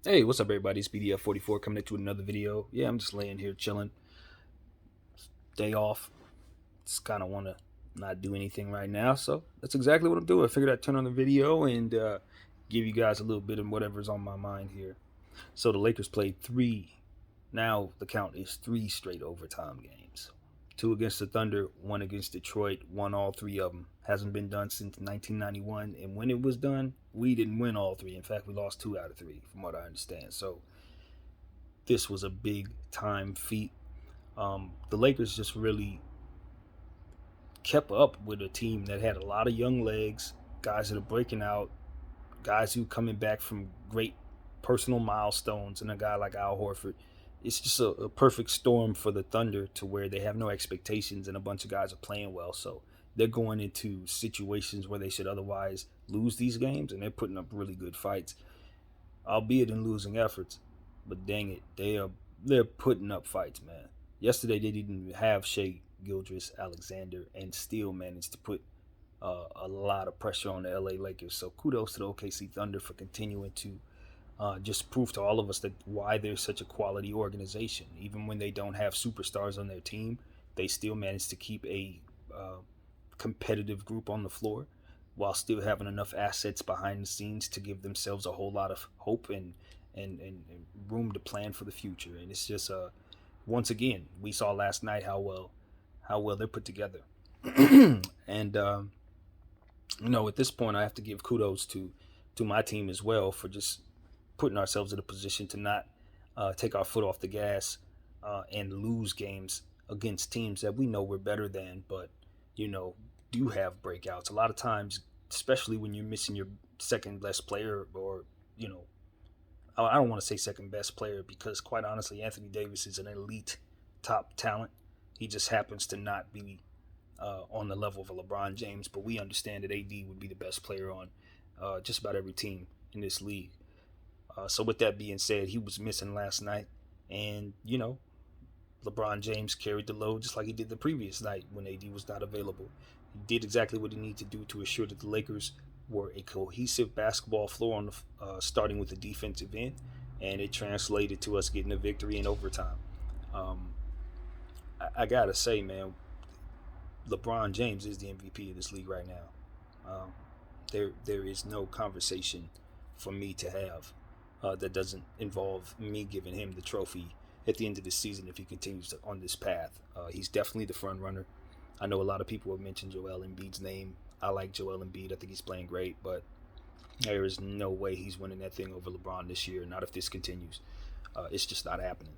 Hey, what's up, everybody? It's BDF44 coming into another video. Yeah, I'm just laying here chilling. Day off. Just kind of want to not do anything right now. So that's exactly what I'm doing. I figured I'd turn on the video and give you guys a little bit of whatever's on my mind here. So the Lakers played three. Now the count is three straight overtime games. Two against the Thunder, one against Detroit, won all three of them. Hasn't been done since 1991. And when it was done, we didn't win all three. In fact, we lost two out of three, from what I understand. So this was a big time feat. The Lakers just really kept up with a team that had a lot of young legs, guys that are breaking out, guys who coming back from great personal milestones, and a guy like Al Horford. It's just a perfect storm for the Thunder to where they have no expectations and a bunch of guys are playing well. So they're going into situations where they should otherwise lose these games, and they're putting up really good fights, albeit in losing efforts. But dang it, they're putting up fights, man. Yesterday they didn't have Shea Gildress Alexander and still managed to put a lot of pressure on the LA Lakers. So kudos to the OKC Thunder for continuing to just prove to all of us that why they're such a quality organization. Even when they don't have superstars on their team, they still manage to keep a competitive group on the floor while still having enough assets behind the scenes to give themselves a whole lot of hope and room to plan for the future. And it's just once again we saw last night how well they're put together. And at this point I have to give kudos to my team as well for just putting ourselves in a position to not take our foot off the gas and lose games against teams that we know we're better than, but you know do have breakouts. A lot of times, especially when you're missing your second best player, or you know, I don't want to say second best player because quite honestly, Anthony Davis is an elite top talent. He just happens to not be on the level of a LeBron James, but we understand that AD would be the best player on just about every team in this league. So with that being said, he was missing last night, and LeBron James carried the load just like he did the previous night when AD was not available. He did exactly what he needed to do to ensure that the Lakers were a cohesive basketball floor on the starting with the defensive end, and it translated to us getting a victory in overtime. Um, I gotta say, man, LeBron James is the MVP of this league right now. There is no conversation for me to have that doesn't involve me giving him the trophy at the end of the season if he continues on this path. He's definitely the front runner. I know a lot of people have mentioned Joel Embiid's name. I like Joel Embiid. I think he's playing great, but there is no way he's winning that thing over LeBron this year. Not if this continues. It's just not happening.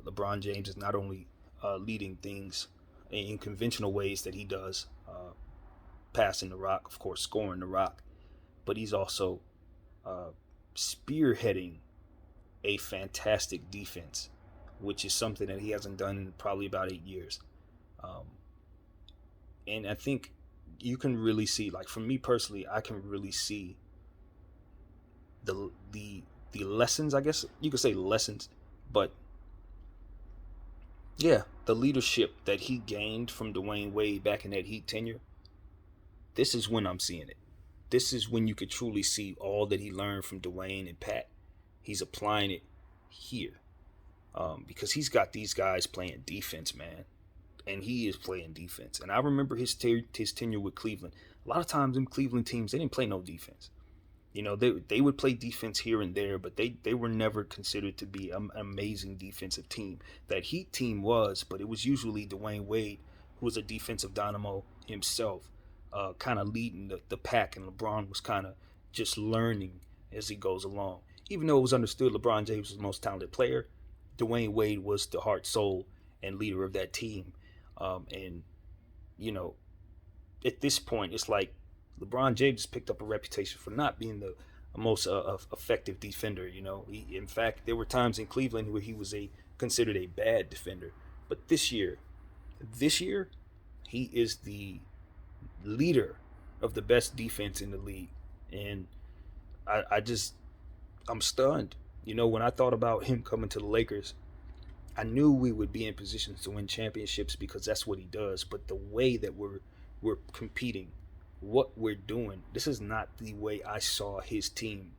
LeBron James is not only leading things in conventional ways that he does, passing the rock, of course, scoring the rock, but he's also uh, spearheading a fantastic defense, which is something that he hasn't done in probably about 8 years. Um, and I think you can really see, like for me personally, I can really see the lessons. I guess you could say lessons, but yeah, the leadership that he gained from Dwayne Wade back in that Heat tenure. This is when I'm seeing it. This is when you could truly see all that he learned from Dwayne and Pat. He's applying it here because he's got these guys playing defense, man, and he is playing defense. And I remember his tenure with Cleveland. A lot of times in Cleveland teams, they didn't play no defense. They would play defense here and there, but they were never considered to be an amazing defensive team. That Heat team was, but it was usually Dwayne Wade, who was a defensive dynamo himself, kind of leading the pack, and LeBron was kind of just learning as he goes along. Even though it was understood LeBron James was the most talented player, Dwayne Wade was the heart, soul, and leader of that team. And you know, at this point, it's like LeBron James picked up a reputation for not being the most effective defender. In fact, there were times in Cleveland where he was a considered a bad defender. But this year, he is the leader of the best defense in the league, and I'm stunned. When I thought about him coming to the Lakers, I knew we would be in positions to win championships because that's what he does. But the way that we're competing, what we're doing, this is not the way I saw his team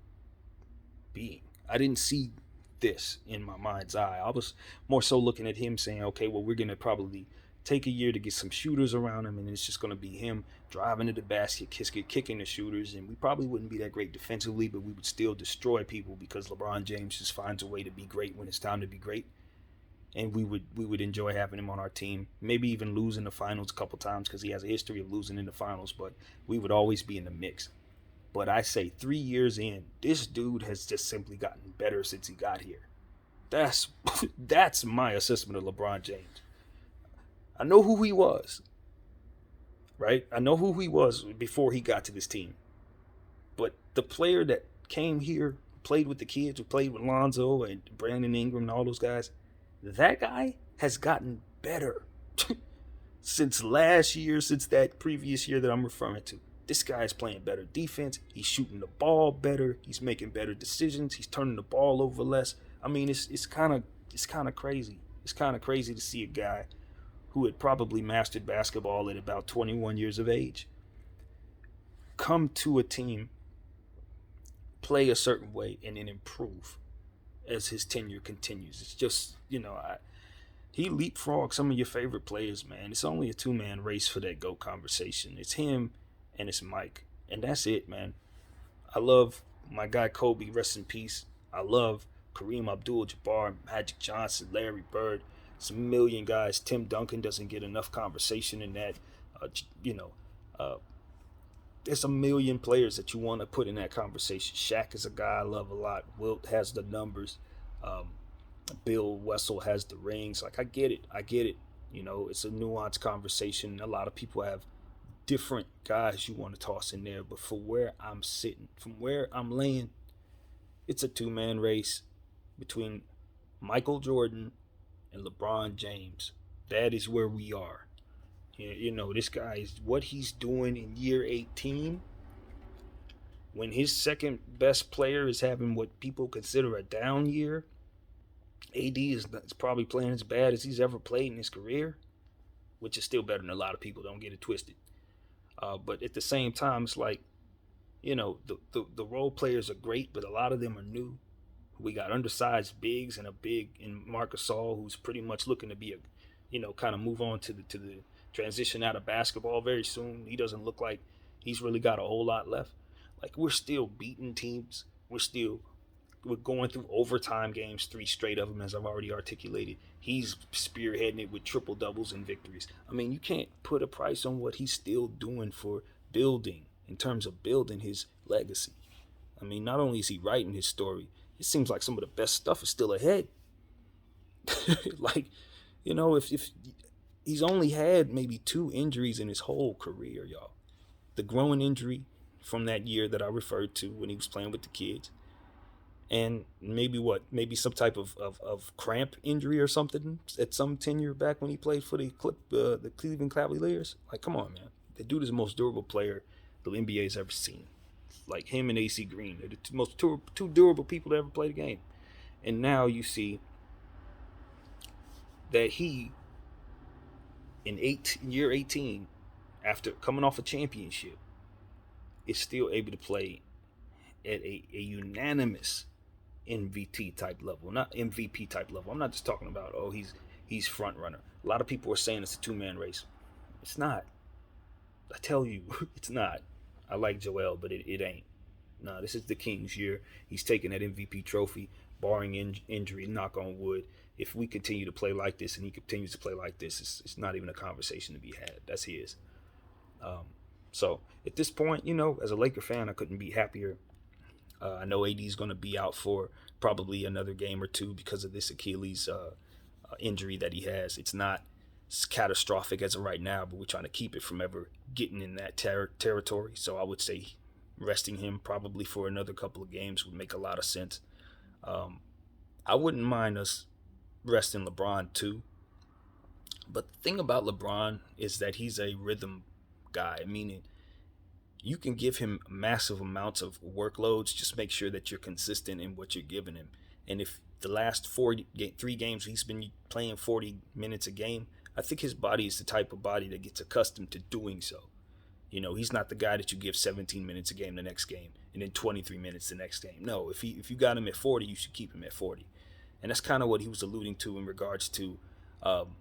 being. I didn't see this in my mind's eye. I was more so looking at him saying, okay, well, we're going to probably take a year to get some shooters around him, and it's just going to be him driving to the basket, kicking the shooters, and we probably wouldn't be that great defensively, but we would still destroy people because LeBron James just finds a way to be great when it's time to be great. And we would enjoy having him on our team. Maybe even losing the finals a couple times because he has a history of losing in the finals, but we would always be in the mix. But I say 3 years in, this dude has just simply gotten better since he got here. That's that's my assessment of LeBron James. I know who he was, right? I know who he was before he got to this team. But the player that came here, played with the kids, who played with Lonzo and Brandon Ingram and all those guys, that guy has gotten better since last year, since that previous year that I'm referring to. This guy is playing better defense. He's shooting the ball better. He's making better decisions. He's turning the ball over less. I mean, it's kind of crazy. It's kind of crazy to see a guy who had probably mastered basketball at about 21 years of age come to a team, play a certain way, and then improve as his tenure continues. It's just, he leapfrogged some of your favorite players, man. It's only a two-man race for that GOAT conversation. It's him and it's Mike. And that's it, man. I love my guy Kobe, rest in peace. I love Kareem Abdul-Jabbar, Magic Johnson, Larry Bird. It's a million guys. Tim Duncan doesn't get enough conversation in that. Uh, you know, uh, there's a million players that you want to put in that conversation. Shaq is a guy I love a lot. Wilt has the numbers. Um, Bill Wessel has the rings. Like, I get it. I get it. It's a nuanced conversation. A lot of people have different guys you want to toss in there. But for where I'm sitting, from where I'm laying, it's a two-man race between Michael Jordan and LeBron James. That is where we are. This guy is what he's doing in year 18 when his second best player is having what people consider a down year. AD is probably playing as bad as he's ever played in his career, which is still better than a lot of people. Don't get it twisted. But at the same time, it's like, the role players are great, but a lot of them are new. We got undersized bigs and a big in Marc Gasol, who's pretty much looking to be kind of move on to the transition out of basketball very soon. He doesn't look like he's really got a whole lot left. Like, we're still beating teams. We're going through overtime games, 3 straight of them, as I've already articulated. He's spearheading it with triple doubles and victories. I mean, you can't put a price on what he's still doing for building, in terms of building his legacy. I mean, not only is he writing his story, it seems like some of the best stuff is still ahead. Like, if he's only had maybe 2 injuries in his whole career, y'all. The growing injury from that year that I referred to when he was playing with the kids, and maybe some type of cramp injury or something at some tenure back when he played for the Cleveland Cavaliers. Like, come on, man. The dude is the most durable player the NBA's ever seen. Like, him and AC Green, they're the most two durable people to ever play the game. And now you see that he, in year 18, after coming off a championship, is still able to play at a unanimous MVP type level, not MVP type level. I'm not just talking about, he's front runner. A lot of people are saying it's a 2-man race. It's not. I tell you, it's not. I like Joel, but it ain't. No, this is the King's year. He's taking that MVP trophy, barring injury, knock on wood. If we continue to play like this and he continues to play like this, it's not even a conversation to be had. That's his. So at this point, as a Laker fan, I couldn't be happier. I know AD is going to be out for probably another game or two because of this Achilles injury that he has. It's not catastrophic as of right now, but we're trying to keep it from ever getting in that territory. So I would say resting him probably for another couple of games would make a lot of sense. I wouldn't mind us resting LeBron too. But the thing about LeBron is that he's a rhythm guy, meaning you can give him massive amounts of workloads. Just make sure that you're consistent in what you're giving him. And if the last 3 games he's been playing 40 minutes a game, I think his body is the type of body that gets accustomed to doing so. He's not the guy that you give 17 minutes a game the next game and then 23 minutes the next game. No, if you got him at 40, you should keep him at 40. And that's kind of what he was alluding to in regards to um,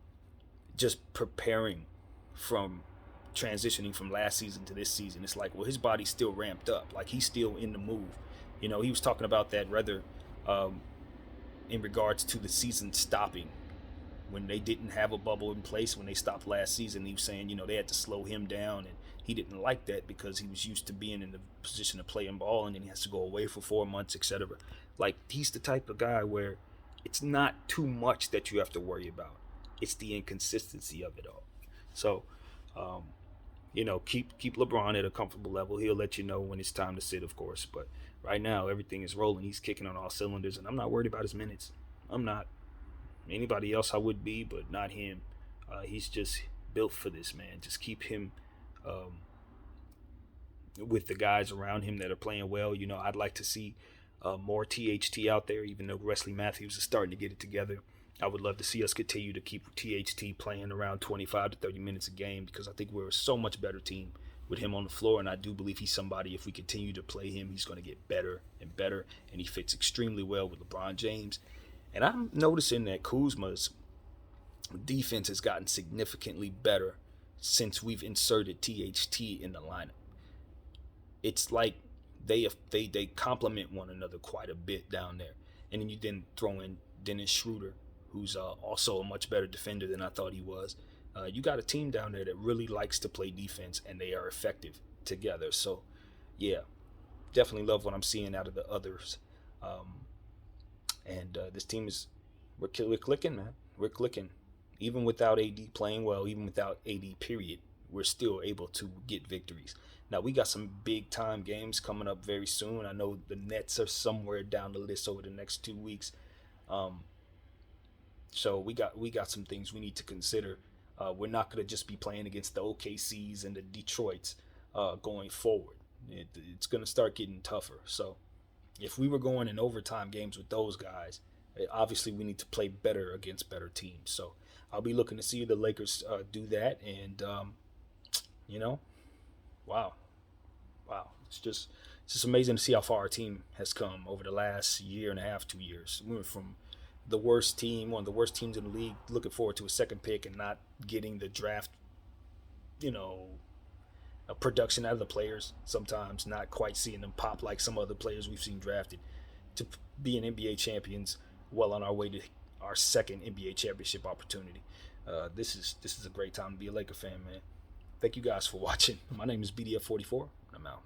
just preparing from transitioning from last season to this season. It's like, well, his body's still ramped up. Like, he's still in the move. He was talking about that rather um, in regards to the season stopping when they didn't have a bubble in place when they stopped last season. He was saying, they had to slow him down, and he didn't like that because he was used to being in the position of playing ball, and then he has to go away for 4 months, etc. Like, he's the type of guy where it's not too much that you have to worry about. It's the inconsistency of it all. So, um, keep LeBron at a comfortable level. He'll let you know when it's time to sit, of course. But right now, everything is rolling. He's kicking on all cylinders, and I'm not worried about his minutes. I'm not. Anybody else I would be, but not him. He's just built for this, man. Just keep him um, with the guys around him that are playing well. I'd like to see more THT out there, even though Wesley Matthews is starting to get it together. I would love to see us continue to keep THT playing around 25 to 30 minutes a game, because I think we're a so much better team with him on the floor, and I do believe he's somebody, if we continue to play him, he's going to get better and better, and he fits extremely well with LeBron James. And I'm noticing that Kuzma's defense has gotten significantly better since we've inserted THT in the lineup. It's like they complement one another quite a bit down there. And then you then throw in Dennis Schroeder, who's also a much better defender than I thought he was. You got a team down there that really likes to play defense, and they are effective together. So, yeah, definitely love what I'm seeing out of the others. And this team we're clicking, man. We're clicking. Even without AD playing well, even without AD, period, we're still able to get victories. Now, we got some big time games coming up very soon. I know the Nets are somewhere down the list over the next 2 weeks. Um, so we got some things we need to consider. We're not going to just be playing against the OKCs and the Detroits going forward. It's going to start getting tougher. So if we were going in overtime games with those guys, obviously we need to play better against better teams. So I'll be looking to see the Lakers do that. And wow, it's just amazing to see how far our team has come over the last year and a half, 2 years. We went from the worst team, one of the worst teams in the league, looking forward to a second pick and not getting the draft, a production out of the players, sometimes not quite seeing them pop like some other players we've seen drafted, to being NBA champions, well on our way to our second NBA championship opportunity. This is a great time to be a Laker fan, man. Thank you guys for watching. My name is BDF44, and I'm out.